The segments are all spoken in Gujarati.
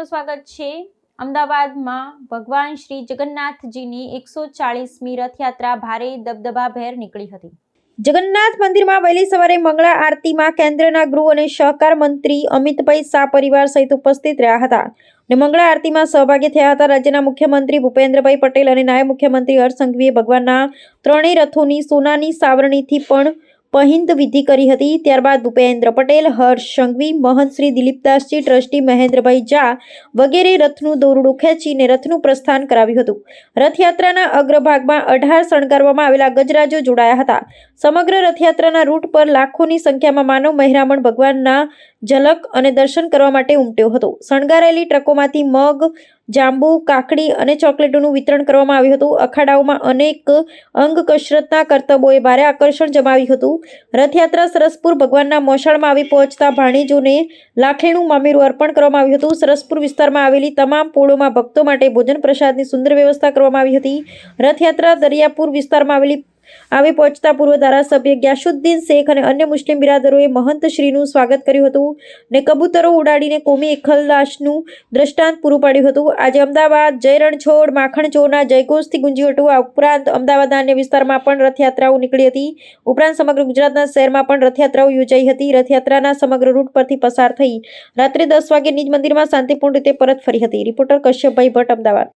તમારું સ્વાગત છે। અમદાવાદમાં ભગવાન શ્રી જગન્નાથજીની 140મી રથયાત્રા ભારે દબદબાભેર નીકળી હતી। જગન્નાથ મંદિરમાં વહેલી સવારે મંગળા આરતીમાં કેન્દ્રના ગૃહ અને સહકાર મંત્રી અમિતભાઈ શાહ પરિવાર સહિત ઉપસ્થિત રહ્યા હતા અને મંગળા આરતીમાં સહભાગી થયા હતા। રાજ્યના મુખ્યમંત્રી ભૂપેન્દ્રભાઈ પટેલ અને નાયબ મુખ્યમંત્રી હર્ષ સંઘવીએ ભગવાનના ત્રણેય રથોની સોનાની સાવરણીથી પણ પહિંદ વિધિ કરી હતી। ત્યારબાદ ભૂપેન્દ્ર પટેલ, હર્ષ સંઘવી, મહંત શ્રી દિલીપદાસજી, ટ્રસ્ટી મહેન્દ્રભાઈ ઝા વગેરે રથનું દોરડું ખેંચીને રથનું પ્રસ્થાન કરાવ્યું હતું। રથયાત્રાના અગ્રભાગમાં 18 શણગારવામાં આવેલા ગજરાજો જોડાયા હતા। સમગ્ર રથયાત્રાના રૂટ પર લાખોની સંખ્યામાં માનવ મહેરામણ ભગવાનના ઝલક અને દર્શન કરવા માટે ઉમટ્યો હતો। શણગારેલી ટ્રકોમાંથી મગ, જાંબુ, કાકડી અને ચોકલેટોનું વિતરણ કરવામાં આવ્યું હતું। અખાડાઓમાં અનેક અંગ કસરતના કરતબોએ ભારે આકર્ષણ જમાવ્યું હતું। રથયાત્રા સરસપુર ભગવાનના મોસાળમાં આવી પહોંચતા ભાણેજોને લાખેણું મામેરું અર્પણ કરવામાં આવ્યું હતું। સરસપુર વિસ્તારમાં આવેલી તમામ પોળોમાં ભક્તો માટે ભોજન પ્રસાદની સુંદર વ્યવસ્થા કરવામાં આવી હતી। રથયાત્રા દરિયાપુર વિસ્તારમાં આવી પહોંચતા પૂર્વ ધારાસભ્ય ગ્યાસુદ્દીન શેખ અને અન્ય મુસ્લિમ બિરાદરોએ મહંત શ્રીનું સ્વાગત કર્યું હતું અને કબૂતરો ઉડાડીને કોમી એખલાસનું દ્રષ્ટાંત પૂરું પાડ્યું હતું। આજે અમદાવાદ જય રણછોડ માખણચોરના જયઘોષથી ગુંજ્યું હતું। આ ઉપરાંત અમદાવાદના અન્ય વિસ્તારમાં પણ રથયાત્રાઓ નીકળી હતી। ઉપરાંત સમગ્ર ગુજરાતના શહેરમાં પણ રથયાત્રાઓ યોજાઈ હતી। રથયાત્રાના સમગ્ર રૂટ પરથી પસાર થઈ રાત્રે 10 વાગે નિજ મંદિરમાં શાંતિપૂર્ણ રીતે પરત ફરી હતી। રિપોર્ટર કશ્યપભાઈ ભટ્ટ, અમદાવાદ।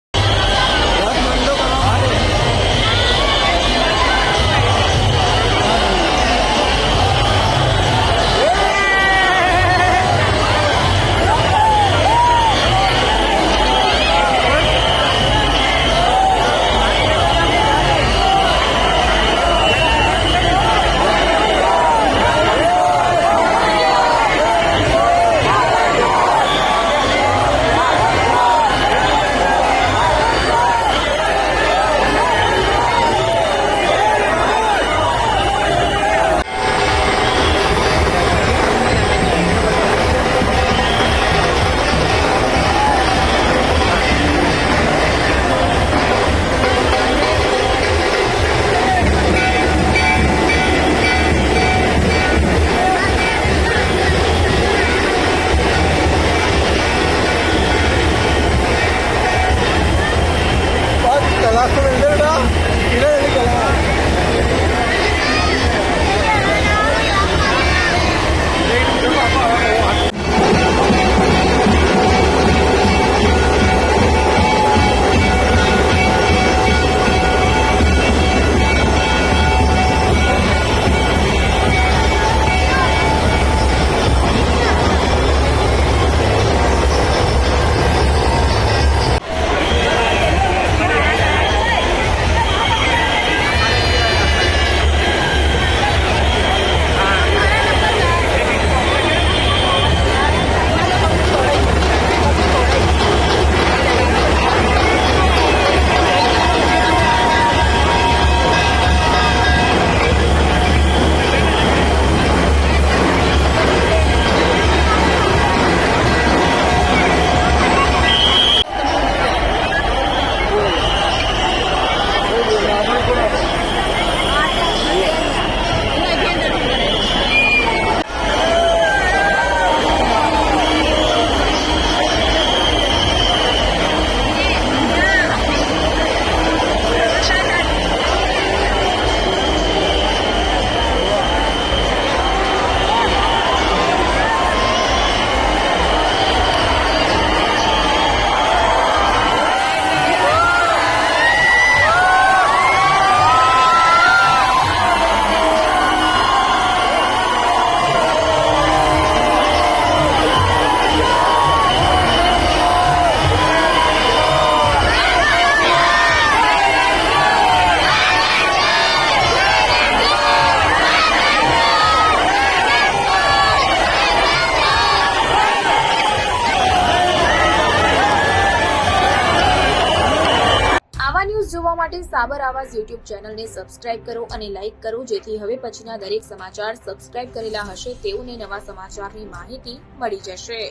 ન્યૂઝ જોવા માટે સાબર આવાઝ યુટ્યુબ ચેનલને સબસ્ક્રાઇબ કરો અને લાઇક કરો, જેથી હવે પછીના દરેક સમાચાર સબસ્ક્રાઇબ કરેલા હશે તેઓને નવા સમાચારની માહિતી મળી જશે।